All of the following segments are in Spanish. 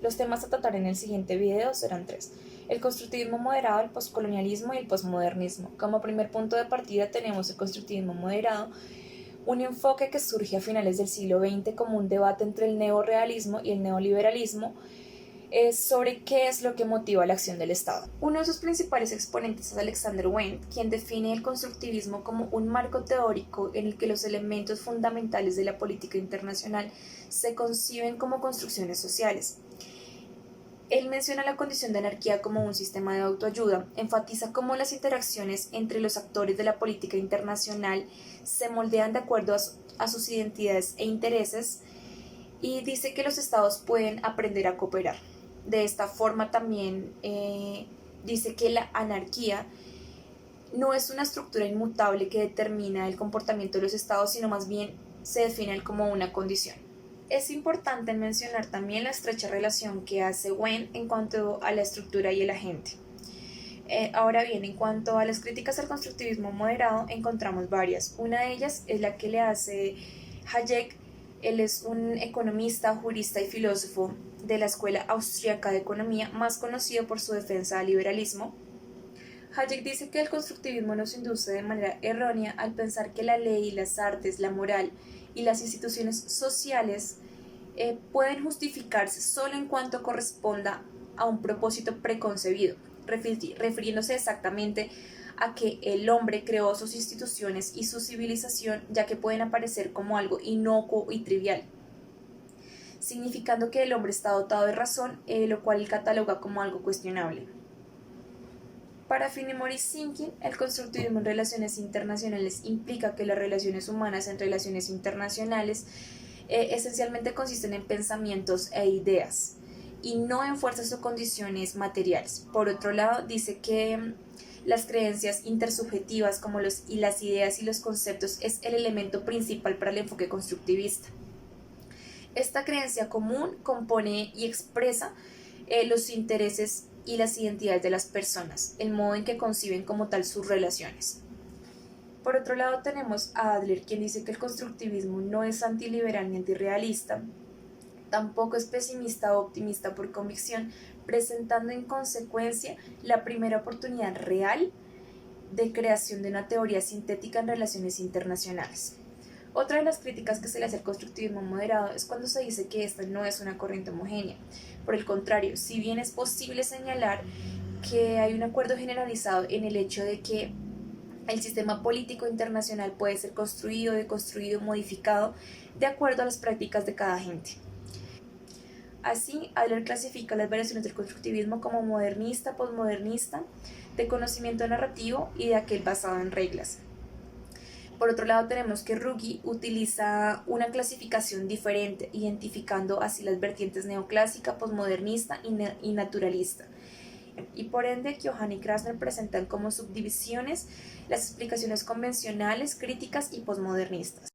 Los temas a tratar en el siguiente video serán tres: el constructivismo moderado, el poscolonialismo y el posmodernismo. Como primer punto de partida tenemos el constructivismo moderado, un enfoque que surge a finales del siglo XX como un debate entre el neorrealismo y el neoliberalismo sobre qué es lo que motiva la acción del Estado. Uno de sus principales exponentes es Alexander Wendt, quien define el constructivismo como un marco teórico en el que los elementos fundamentales de la política internacional se conciben como construcciones sociales. Él menciona la condición de anarquía como un sistema de autoayuda, enfatiza cómo las interacciones entre los actores de la política internacional se moldean de acuerdo a sus identidades e intereses, y dice que los estados pueden aprender a cooperar. De esta forma también dice que la anarquía no es una estructura inmutable que determina el comportamiento de los estados, sino más bien se define como una condición. Es importante mencionar también la estrecha relación que hace Wendt en cuanto a la estructura y el agente. Ahora bien, en cuanto a las críticas al constructivismo moderado, encontramos varias. Una de ellas es la que le hace Hayek. Él es un economista, jurista y filósofo de la Escuela Austriaca de Economía, más conocido por su defensa del liberalismo. Hayek dice que el constructivismo nos induce de manera errónea al pensar que la ley, las artes, la moral y las instituciones sociales pueden justificarse solo en cuanto corresponda a un propósito preconcebido, refiriéndose exactamente a que el hombre creó sus instituciones y su civilización, ya que pueden aparecer como algo inocuo y trivial, significando que el hombre está dotado de razón, lo cual él cataloga como algo cuestionable. Para Fenimore Sinkin, el constructivismo en relaciones internacionales implica que las relaciones humanas en relaciones internacionales esencialmente consisten en pensamientos e ideas, y no en fuerzas o condiciones materiales. Por otro lado, dice que las creencias intersubjetivas como las ideas y los conceptos es el elemento principal para el enfoque constructivista. Esta creencia común compone y expresa los intereses y las identidades de las personas, el modo en que conciben como tal sus relaciones. Por otro lado tenemos a Adler, quien dice que el constructivismo no es antiliberal ni antirrealista, tampoco es pesimista o optimista por convicción, presentando en consecuencia la primera oportunidad real de creación de una teoría sintética en relaciones internacionales. Otra de las críticas que se le hace al constructivismo moderado es cuando se dice que esta no es una corriente homogénea. Por el contrario, si bien es posible señalar que hay un acuerdo generalizado en el hecho de que el sistema político internacional puede ser construido, deconstruido, modificado de acuerdo a las prácticas de cada gente. Así, Adler clasifica las variaciones del constructivismo como modernista, posmodernista, de conocimiento narrativo y de aquel basado en reglas. Por otro lado, tenemos que Ruggie utiliza una clasificación diferente, identificando así las vertientes neoclásica, posmodernista y naturalista. Y por ende, Keohane y Krasner presentan como subdivisiones las explicaciones convencionales, críticas y posmodernistas.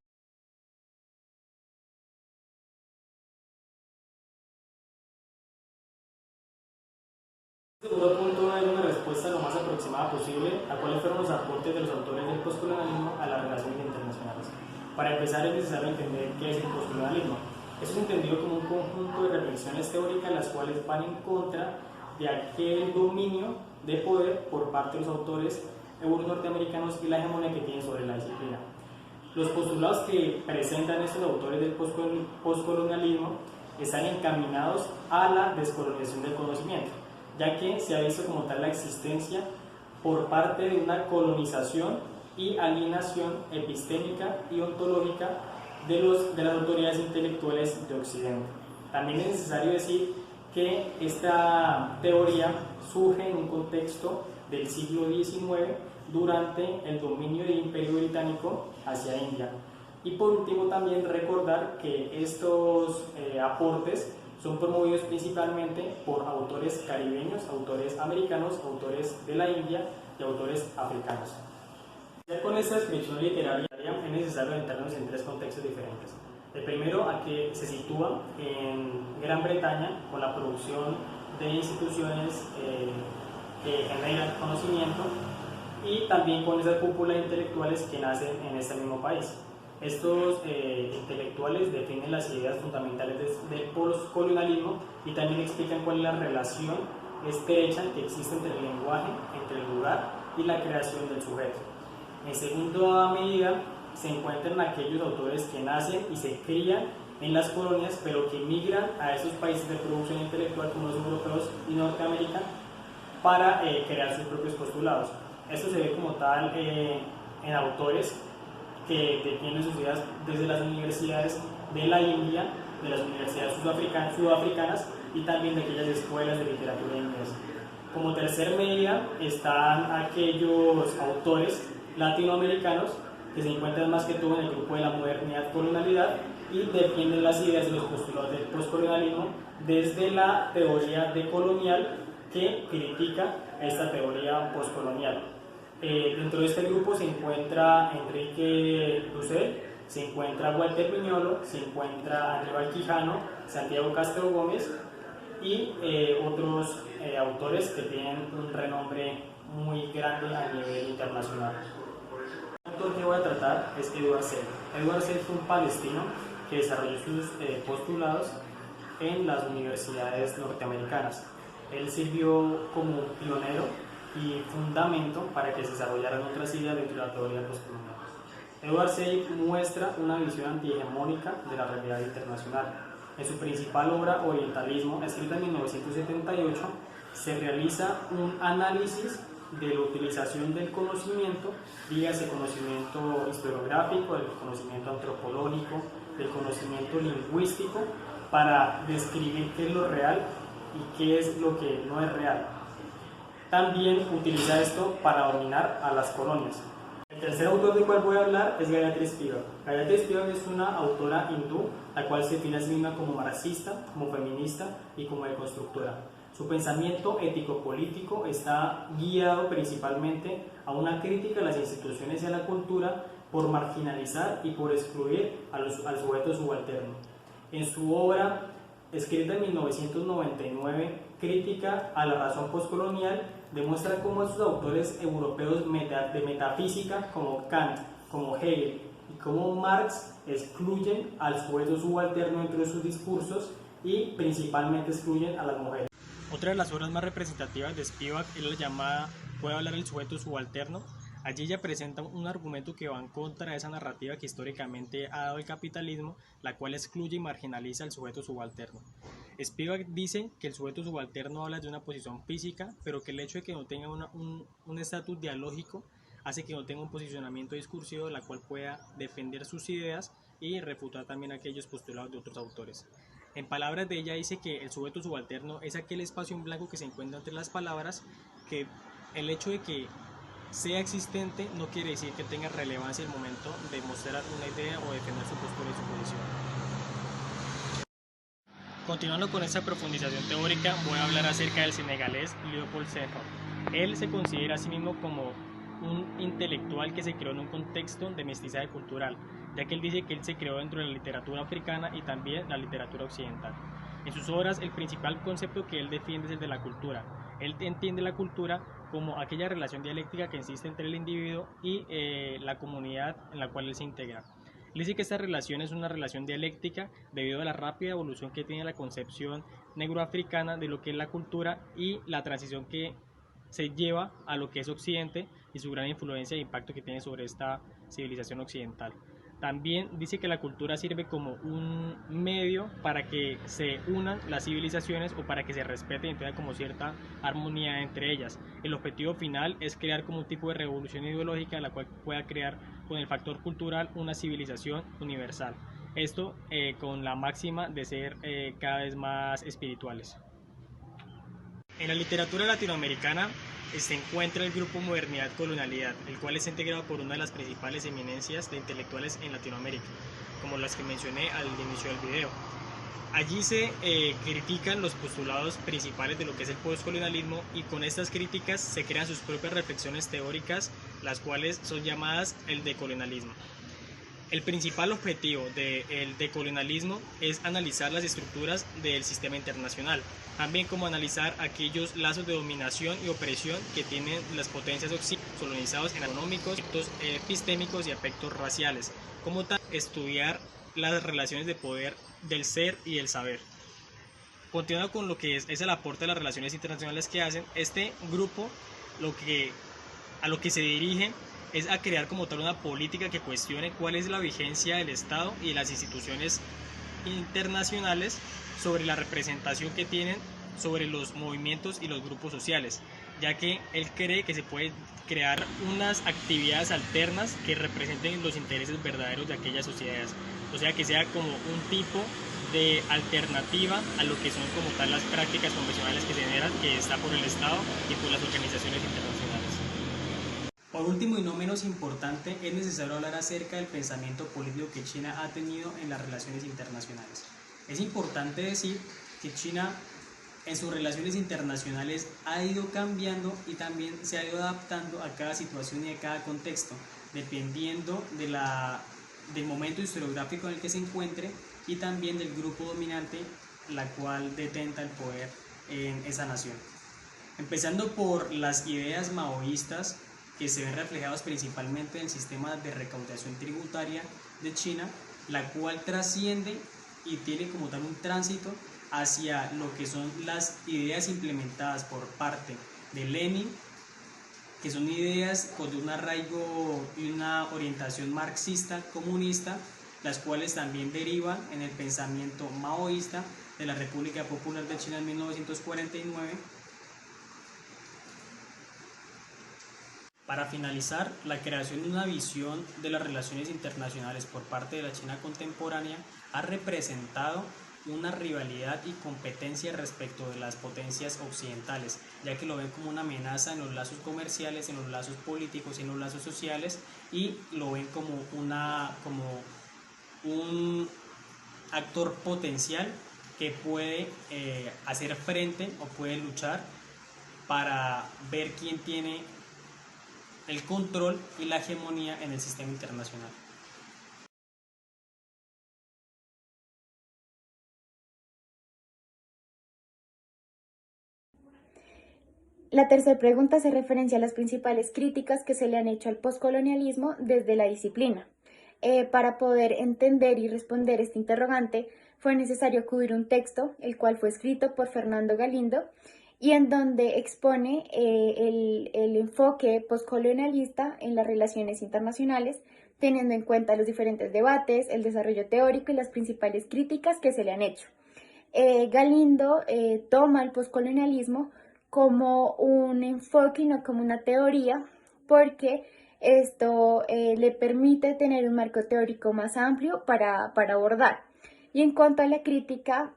El segundo punto es una respuesta lo más aproximada posible a cuáles fueron los aportes de los autores del postcolonialismo a las relaciones internacionales. Para empezar, es necesario entender qué es el postcolonialismo. Eso es entendido como un conjunto de reflexiones teóricas las cuales van en contra de aquel dominio de poder por parte de los autores norteamericanos y la hegemonía que tienen sobre la disciplina. Los postulados que presentan estos autores del postcolonialismo están encaminados a la descolonización del conocimiento, ya que se ha visto como tal la existencia por parte de una colonización y alienación epistémica y ontológica de las autoridades intelectuales de Occidente. También es necesario decir que esta teoría surge en un contexto del siglo XIX durante el dominio del Imperio Británico hacia India. Y por último también recordar que estos aportes son promovidos principalmente por autores caribeños, autores americanos, autores de la India y autores africanos. Ya con esta descripción literaria es necesario adentrarnos en tres contextos diferentes. El primero, a que se sitúa en Gran Bretaña con la producción de instituciones que generan conocimiento y también con esa cúpula de intelectuales que nacen en este mismo país. Estos intelectuales definen las ideas fundamentales del postcolonialismo y también explican cuál es la relación estrecha que existe entre el lenguaje, entre el lugar y la creación del sujeto. En segunda medida, se encuentran aquellos autores que nacen y se crían en las colonias, pero que migran a esos países de producción intelectual como los europeos y Norteamérica para crear sus propios postulados. Esto se ve como tal en autores que defienden sus ideas desde las universidades de la India, de las universidades sudafricanas y también de aquellas escuelas de literatura inglesa. Como tercer medida están aquellos autores latinoamericanos que se encuentran más que todo en el grupo de la modernidad-colonialidad y defienden las ideas y los postulados del postcolonialismo desde la teoría decolonial que critica esta teoría postcolonial. Dentro de este grupo se encuentra Enrique Dussel, se encuentra Walter Viñolo, se encuentra Aníbal Quijano, Santiago Castro Gómez y otros autores que tienen un renombre muy grande a nivel internacional. El autor que voy a tratar es Edward Said. Edward Said fue un palestino que desarrolló sus postulados en las universidades norteamericanas. Él sirvió como pionero y fundamento para que se desarrollaran otras ideas dentro de la teoría postcolonial. Edward Said muestra una visión antihegemónica de la realidad internacional. En su principal obra, Orientalismo, escrita en 1978, se realiza un análisis de la utilización del conocimiento, dígase conocimiento historiográfico, del conocimiento antropológico, del conocimiento lingüístico, para describir qué es lo real y qué es lo que no es real. También utiliza esto para dominar a las colonias. El tercer autor del cual voy a hablar es Gayatri Spivak. Gayatri Spivak es una autora hindú, la cual se define a sí misma como marxista, como feminista y como deconstructora. Su pensamiento ético-político está guiado principalmente a una crítica a las instituciones y a la cultura por marginalizar y por excluir al sujeto subalterno. En su obra, escrita en 1999, Crítica a la razón postcolonial, demuestra cómo estos autores europeos de metafísica como Kant, como Hegel y como Marx excluyen al sujeto subalterno dentro de sus discursos y principalmente excluyen a las mujeres. Otra de las obras más representativas de Spivak es la llamada Puede hablar el sujeto subalterno. Allí ella presenta un argumento que va en contra de esa narrativa que históricamente ha dado el capitalismo, la cual excluye y marginaliza al sujeto subalterno. Spivak dice que el sujeto subalterno habla de una posición física, pero que el hecho de que no tenga un estatus dialógico hace que no tenga un posicionamiento discursivo, la cual pueda defender sus ideas y refutar también aquellos postulados de otros autores. En palabras de ella dice que el sujeto subalterno es aquel espacio en blanco que se encuentra entre las palabras, que el hecho de que sea existente no quiere decir que tenga relevancia en el momento de mostrar una idea o defender su postura y su posición. Continuando con esta profundización teórica, voy a hablar acerca del senegalés Léopold Sédar. Él se considera a sí mismo como un intelectual que se creó en un contexto de mestizaje cultural, ya que él dice que él se creó dentro de la literatura africana y también la literatura occidental. En sus obras, el principal concepto que él defiende es el de la cultura. Él entiende la cultura como aquella relación dialéctica que existe entre el individuo y la comunidad en la cual él se integra. Él dice que esta relación es una relación dialéctica debido a la rápida evolución que tiene la concepción negroafricana de lo que es la cultura y la transición que se lleva a lo que es Occidente y su gran influencia e impacto que tiene sobre esta civilización occidental. También dice que la cultura sirve como un medio para que se unan las civilizaciones o para que se respete y tenga como cierta armonía entre ellas. El objetivo final es crear como un tipo de revolución ideológica la cual pueda crear con el factor cultural una civilización universal. Esto con la máxima de ser cada vez más espirituales. En la literatura latinoamericana se encuentra el grupo Modernidad-Colonialidad, el cual es integrado por una de las principales eminencias de intelectuales en Latinoamérica, como las que mencioné al inicio del video. Allí se critican los postulados principales de lo que es el postcolonialismo y con estas críticas se crean sus propias reflexiones teóricas, las cuales son llamadas el decolonialismo. El principal objetivo del decolonialismo es analizar las estructuras del sistema internacional, también como analizar aquellos lazos de dominación y opresión que tienen las potencias occidentales colonizados en económicos, aspectos epistémicos y aspectos raciales, como tal estudiar las relaciones de poder del ser y del saber. Continuando con lo que es el aporte de las relaciones internacionales que hacen, este grupo a lo que se dirige es a crear como tal una política que cuestione cuál es la vigencia del Estado y de las instituciones internacionales sobre la representación que tienen sobre los movimientos y los grupos sociales, ya que él cree que se puede crear unas actividades alternas que representen los intereses verdaderos de aquellas sociedades, o sea que sea como un tipo de alternativa a lo que son como tal las prácticas convencionales que se generan, que está por el Estado y por las organizaciones internacionales. Por último y no menos importante, es necesario hablar acerca del pensamiento político que China ha tenido en las relaciones internacionales. Es importante decir que China en sus relaciones internacionales ha ido cambiando y también se ha ido adaptando a cada situación y a cada contexto, dependiendo del momento historiográfico en el que se encuentre y también del grupo dominante la cual detenta el poder en esa nación. Empezando por las ideas maoístas que se ven reflejadas principalmente en el sistema de recaudación tributaria de China, la cual trasciende y tiene como tal un tránsito hacia lo que son las ideas implementadas por parte de Lenin, que son ideas con un arraigo y una orientación marxista, comunista, las cuales también derivan en el pensamiento maoísta de la República Popular de China en 1949. Para finalizar, la creación de una visión de las relaciones internacionales por parte de la China contemporánea ha representado una rivalidad y competencia respecto de las potencias occidentales, ya que lo ven como una amenaza en los lazos comerciales, en los lazos políticos y en los lazos sociales, y lo ven como un actor potencial que puede hacer frente o puede luchar para ver quién tiene el control y la hegemonía en el sistema internacional. La tercera pregunta hace referencia a las principales críticas que se le han hecho al poscolonialismo desde la disciplina. Para poder entender y responder este interrogante fue necesario acudir a un texto, el cual fue escrito por Fernando Galindo, y en donde expone el enfoque postcolonialista en las relaciones internacionales, teniendo en cuenta los diferentes debates, el desarrollo teórico y las principales críticas que se le han hecho. Galindo toma el postcolonialismo como un enfoque y no como una teoría, porque esto le permite tener un marco teórico más amplio para abordar. Y en cuanto a la crítica,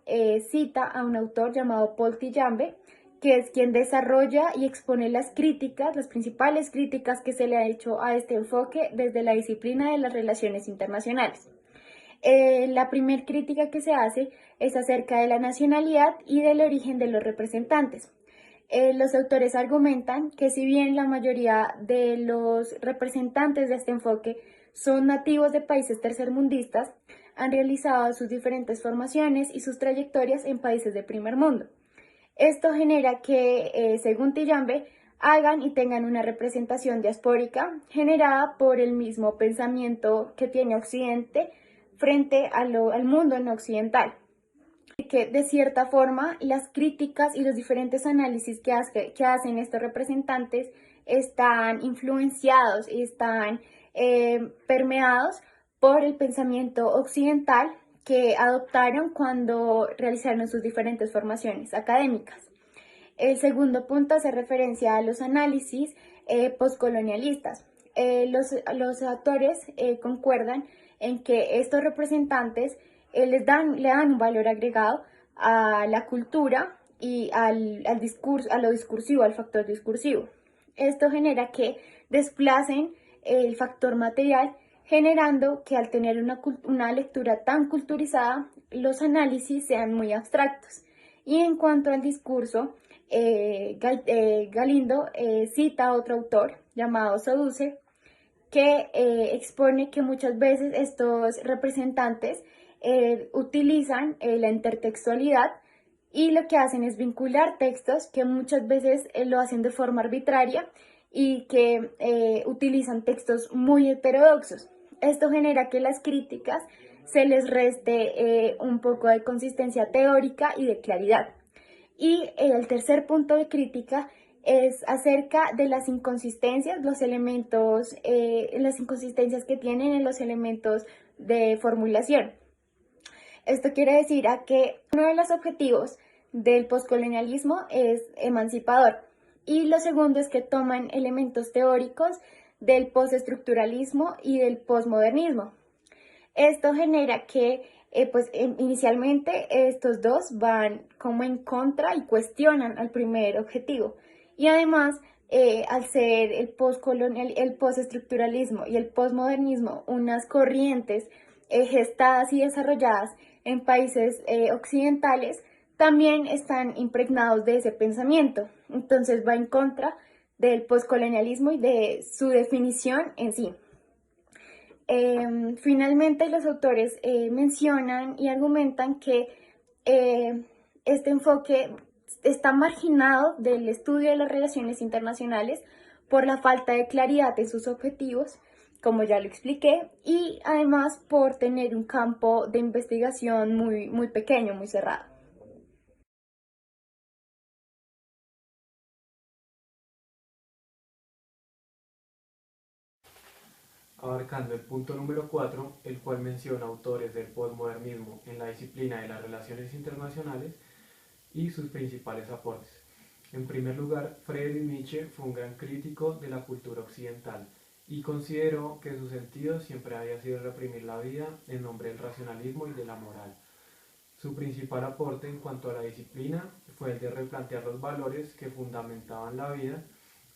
cita a un autor llamado Paul Tillambe, que es quien desarrolla y expone las críticas, las principales críticas que se le ha hecho a este enfoque desde la disciplina de las relaciones internacionales. La primera crítica que se hace es acerca de la nacionalidad y del origen de los representantes. Los autores argumentan que si bien la mayoría de los representantes de este enfoque son nativos de países tercermundistas, han realizado sus diferentes formaciones y sus trayectorias en países de primer mundo. Esto genera que, según Tillambe, hagan y tengan una representación diaspórica generada por el mismo pensamiento que tiene Occidente frente al mundo no occidental. Que de cierta forma las críticas y los diferentes análisis que hacen estos representantes están influenciados y están permeados por el pensamiento occidental que adoptaron cuando realizaron sus diferentes formaciones académicas. El segundo punto hace referencia a los análisis postcolonialistas. Los autores concuerdan en que estos representantes le dan un valor agregado a la cultura y al discurso, a lo discursivo, al factor discursivo. Esto genera que desplacen el factor material, generando que al tener una lectura tan culturizada, los análisis sean muy abstractos. Y en cuanto al discurso, Galindo cita a otro autor llamado Saussure, que expone que muchas veces estos representantes utilizan la intertextualidad y lo que hacen es vincular textos que muchas veces lo hacen de forma arbitraria y que utilizan textos muy heterodoxos. Esto genera que las críticas se les reste un poco de consistencia teórica y de claridad. Y el tercer punto de crítica es acerca de las inconsistencias, los elementos, las inconsistencias que tienen en los elementos de formulación. Esto quiere decir a que uno de los objetivos del poscolonialismo es emancipador y lo segundo es que toman elementos teóricos del postestructuralismo y del posmodernismo. Esto genera que inicialmente estos dos van como en contra y cuestionan al primer objetivo. Y además, al ser el postestructuralismo y el posmodernismo unas corrientes gestadas y desarrolladas en países occidentales, también están impregnados de ese pensamiento. Entonces va en contra del poscolonialismo y de su definición en sí. Finalmente, los autores mencionan y argumentan que este enfoque está marginado del estudio de las relaciones internacionales por la falta de claridad en sus objetivos, como ya lo expliqué, y además por tener un campo de investigación muy pequeño, muy cerrado. Abarcando el punto número 4, el cual menciona autores del posmodernismo en la disciplina de las relaciones internacionales y sus principales aportes. En primer lugar, Friedrich Nietzsche fue un gran crítico de la cultura occidental y consideró que su sentido siempre había sido reprimir la vida en nombre del racionalismo y de la moral. Su principal aporte en cuanto a la disciplina fue el de replantear los valores que fundamentaban la vida.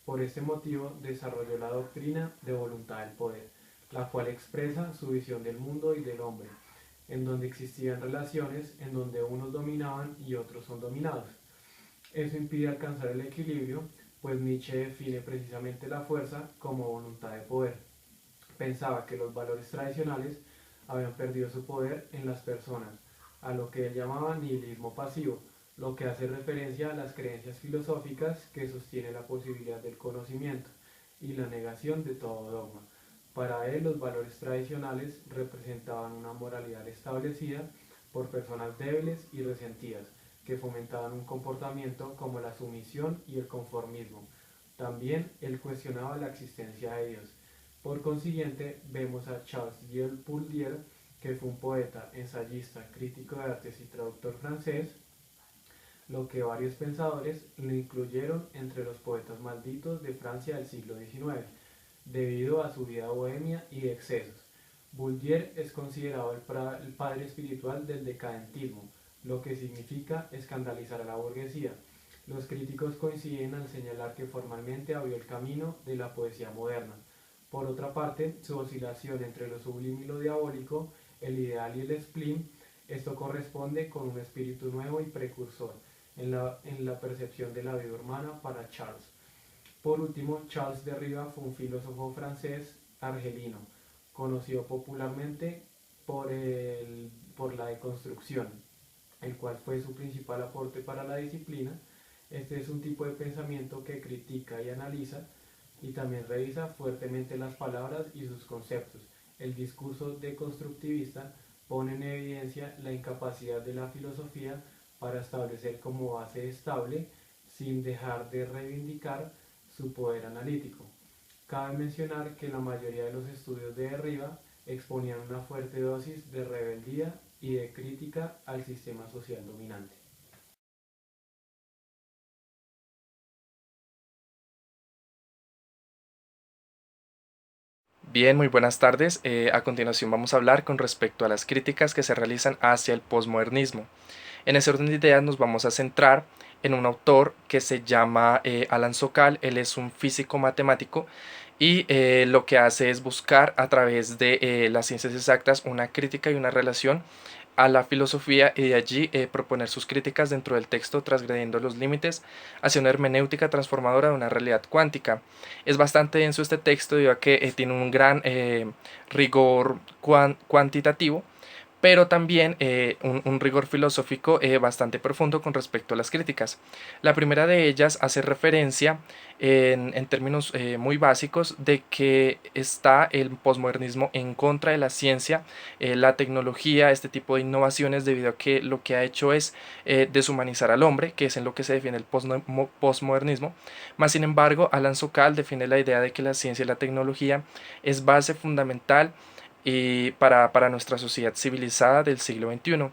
Por este motivo desarrolló la doctrina de voluntad del poder, la cual expresa su visión del mundo y del hombre, en donde existían relaciones en donde unos dominaban y otros son dominados. Eso impide alcanzar el equilibrio, pues Nietzsche define precisamente la fuerza como voluntad de poder. Pensaba que los valores tradicionales habían perdido su poder en las personas, a lo que él llamaba nihilismo pasivo, lo que hace referencia a las creencias filosóficas que sostienen la posibilidad del conocimiento y la negación de todo dogma. Para él, los valores tradicionales representaban una moralidad establecida por personas débiles y resentidas, que fomentaban un comportamiento como la sumisión y el conformismo. También él cuestionaba la existencia de Dios. Por consiguiente, vemos a Charles Bourdieu, que fue un poeta, ensayista, crítico de artes y traductor francés, lo que varios pensadores lo incluyeron entre los poetas malditos de Francia del siglo XIX, debido a su vida bohemia y de excesos. Bourdieu es considerado el padre espiritual del decadentismo, lo que significa escandalizar a la burguesía. Los críticos coinciden al señalar que formalmente abrió el camino de la poesía moderna. Por otra parte, su oscilación entre lo sublime y lo diabólico, el ideal y el spleen, esto corresponde con un espíritu nuevo y precursor en la percepción de la vida humana para Charles. Por último, Charles Derrida fue un filósofo francés argelino, conocido popularmente por la deconstrucción, el cual fue su principal aporte para la disciplina. Este es un tipo de pensamiento que critica y analiza y también revisa fuertemente las palabras y sus conceptos. El discurso deconstructivista pone en evidencia la incapacidad de la filosofía para establecer como base estable, sin dejar de reivindicar su poder analítico. Cabe mencionar que la mayoría de los estudios de Derrida exponían una fuerte dosis de rebeldía y de crítica al sistema social dominante. Bien, muy buenas tardes. A continuación vamos a hablar con respecto a las críticas que se realizan hacia el posmodernismo. En ese orden de ideas nos vamos a centrar en un autor que se llama Alan Sokal. Él es un físico matemático y lo que hace es buscar a través de las ciencias exactas una crítica y una relación a la filosofía y de allí proponer sus críticas dentro del texto transgrediendo los límites hacia una hermenéutica transformadora de una realidad cuántica. Es bastante denso este texto debido a que tiene un gran rigor cuantitativo, pero también un rigor filosófico bastante profundo con respecto a las críticas. La primera de ellas hace referencia en términos muy básicos de que está el posmodernismo en contra de la ciencia, la tecnología, este tipo de innovaciones, debido a que lo que ha hecho es deshumanizar al hombre, que es en lo que se defiende el posmodernismo. Más sin embargo, Alan Sokal defiende la idea de que la ciencia y la tecnología es base fundamental y para nuestra sociedad civilizada del siglo XXI.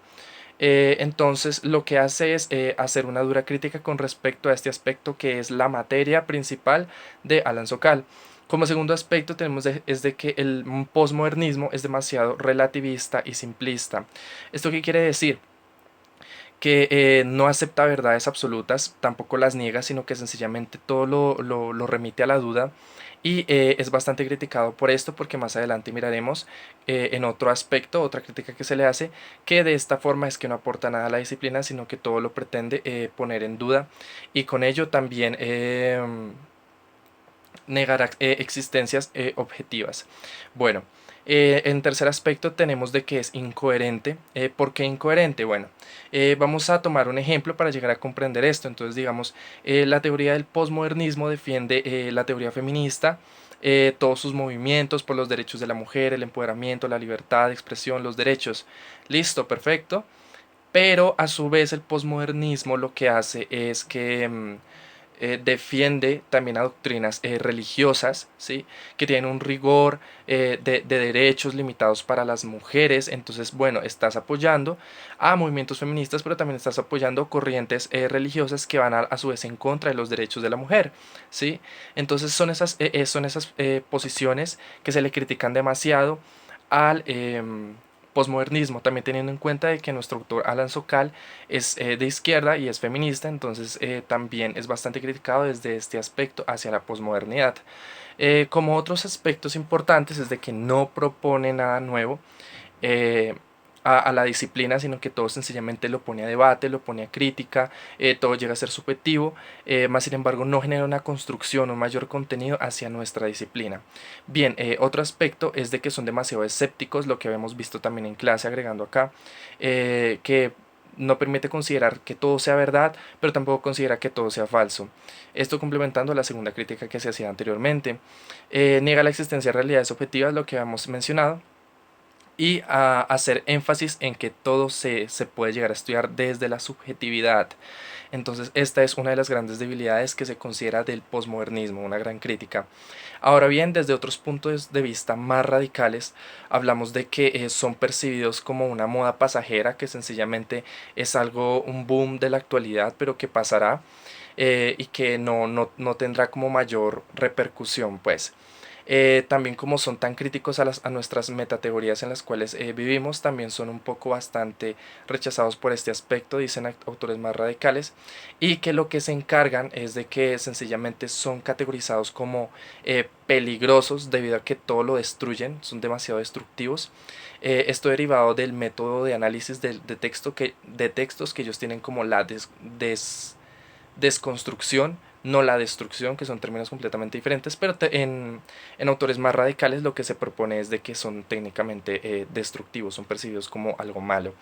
Entonces lo que hace es hacer una dura crítica con respecto a este aspecto que es la materia principal de Alan Sokal. Como segundo aspecto tenemos es de que el posmodernismo es demasiado relativista y simplista. ¿Esto qué quiere decir? Que no acepta verdades absolutas, tampoco las niega, sino que sencillamente todo lo remite a la duda, y es bastante criticado por esto, porque más adelante miraremos en otro aspecto, otra crítica que se le hace, que de esta forma es que no aporta nada a la disciplina, sino que todo lo pretende poner en duda, y con ello también negar existencias objetivas. Bueno, en tercer aspecto tenemos de que es incoherente. ¿Por qué incoherente? Bueno, vamos a tomar un ejemplo para llegar a comprender esto. Entonces, digamos, la teoría del posmodernismo defiende la teoría feminista, todos sus movimientos por los derechos de la mujer, el empoderamiento, la libertad de expresión, los derechos. Listo, perfecto. Pero a su vez el posmodernismo lo que hace es que defiende también a doctrinas religiosas, ¿sí? Que tienen un rigor de derechos limitados para las mujeres. Entonces, bueno, estás apoyando a movimientos feministas, pero también estás apoyando corrientes religiosas que van a su vez en contra de los derechos de la mujer, ¿sí? Entonces son esas posiciones que se le critican demasiado al posmodernismo, también teniendo en cuenta de que nuestro autor Alan Sokal es de izquierda y es feminista. Entonces también es bastante criticado desde este aspecto hacia la posmodernidad. Como otros aspectos importantes es de que no propone nada nuevo eh, a la disciplina, sino que todo sencillamente lo pone a debate, lo pone a crítica, todo llega a ser subjetivo, más sin embargo no genera una construcción, un mayor contenido hacia nuestra disciplina. Bien, otro aspecto es de que son demasiado escépticos, lo que habíamos visto también en clase, agregando acá, que no permite considerar que todo sea verdad, pero tampoco considera que todo sea falso. Esto complementando la segunda crítica que se hacía anteriormente. Niega la existencia de realidades objetivas, lo que habíamos mencionado, y a hacer énfasis en que todo se puede llegar a estudiar desde la subjetividad. Entonces esta es una de las grandes debilidades que se considera del posmodernismo, una gran crítica. Ahora bien, desde otros puntos de vista más radicales, hablamos de que son percibidos como una moda pasajera, que sencillamente es algo, un boom de la actualidad, pero que pasará y que no tendrá como mayor repercusión, pues. También como son tan críticos a nuestras metateorías en las cuales vivimos, también son un poco bastante rechazados por este aspecto, dicen autores más radicales, y que lo que se encargan es de que sencillamente son categorizados como peligrosos debido a que todo lo destruyen, son demasiado destructivos. Esto derivado del método de análisis de textos que ellos tienen como la desconstrucción, no la destrucción, que son términos completamente diferentes, pero en autores más radicales lo que se propone es de que son técnicamente destructivos, son percibidos como algo malo.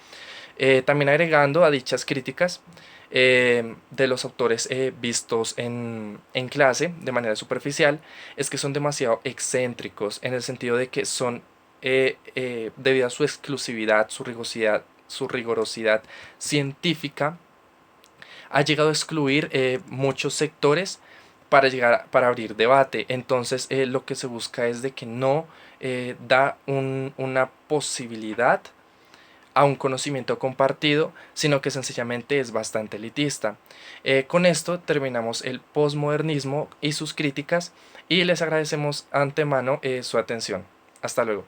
También agregando a dichas críticas de los autores vistos en clase de manera superficial, es que son demasiado excéntricos, en el sentido de que son, debido a su exclusividad, su rigurosidad científica, ha llegado a excluir muchos sectores para abrir debate. Entonces lo que se busca es de que no da una posibilidad a un conocimiento compartido, sino que sencillamente es bastante elitista. Con esto terminamos el posmodernismo y sus críticas, y les agradecemos antemano su atención. Hasta luego.